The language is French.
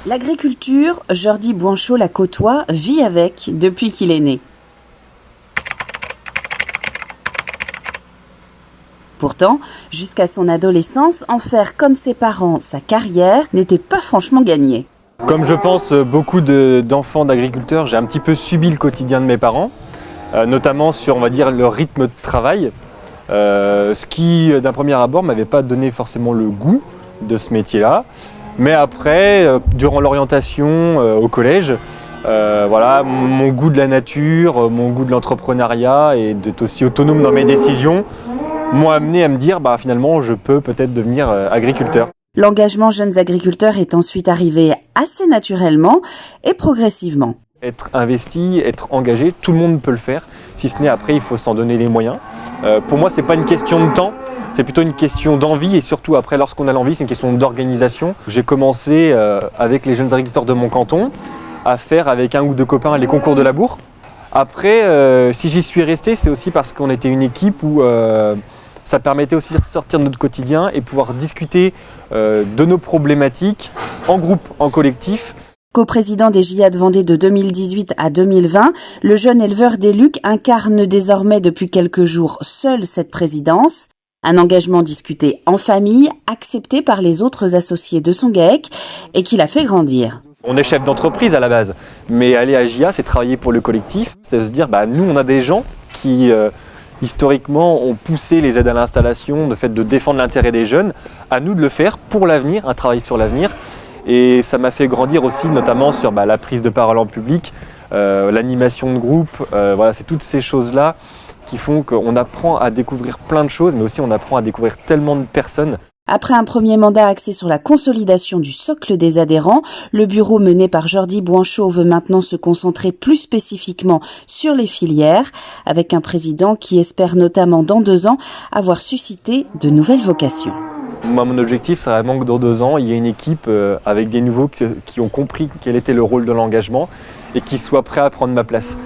L'agriculture, Jordi Bouanchot la côtoie, vit avec depuis qu'il est né. Pourtant, jusqu'à son adolescence, en faire comme ses parents sa carrière n'était pas franchement gagné. Comme je pense beaucoup d'enfants d'agriculteurs, j'ai un petit peu subi le quotidien de mes parents, notamment sur, on va dire, leur rythme de travail, ce qui, d'un premier abord, ne m'avait pas donné forcément le goût de ce métier-là. Mais après, durant l'orientation au collège, voilà, mon goût de la nature, mon goût de l'entrepreneuriat et d'être aussi autonome dans mes décisions m'ont amené à me dire finalement je peux peut-être devenir agriculteur. L'engagement jeunes agriculteurs est ensuite arrivé assez naturellement et progressivement. Être investi, être engagé, tout le monde peut le faire, si ce n'est après il faut s'en donner les moyens. Pour moi c'est pas une question de temps, c'est plutôt une question d'envie et surtout après lorsqu'on a l'envie c'est une question d'organisation. J'ai commencé avec les jeunes agriculteurs de mon canton à faire avec un ou deux copains les concours de labour. Après si j'y suis resté c'est aussi parce qu'on était une équipe où ça permettait aussi de sortir de notre quotidien et pouvoir discuter de nos problématiques en groupe, en collectif. Co-président des JA de Vendée de 2018 à 2020, le jeune éleveur des Lucs incarne désormais depuis quelques jours seul cette présidence. Un engagement discuté en famille, accepté par les autres associés de son GAEC et qui l'a fait grandir. On est chef d'entreprise à la base, mais aller à JA, c'est travailler pour le collectif. C'est de se dire, nous on a des gens qui historiquement ont poussé les aides à l'installation, le fait de défendre l'intérêt des jeunes, à nous de le faire pour l'avenir, un travail sur l'avenir. Et ça m'a fait grandir aussi, notamment sur la prise de parole en public, l'animation de groupe. Voilà, c'est toutes ces choses-là qui font qu'on apprend à découvrir plein de choses, mais aussi on apprend à découvrir tellement de personnes. Après un premier mandat axé sur la consolidation du socle des adhérents, le bureau mené par Jordi Bouanchot veut maintenant se concentrer plus spécifiquement sur les filières, avec un président qui espère notamment dans 2 ans avoir suscité de nouvelles vocations. Moi, mon objectif, c'est vraiment que dans 2 ans, il y ait une équipe avec des nouveaux qui ont compris quel était le rôle de l'engagement et qui soient prêts à prendre ma place.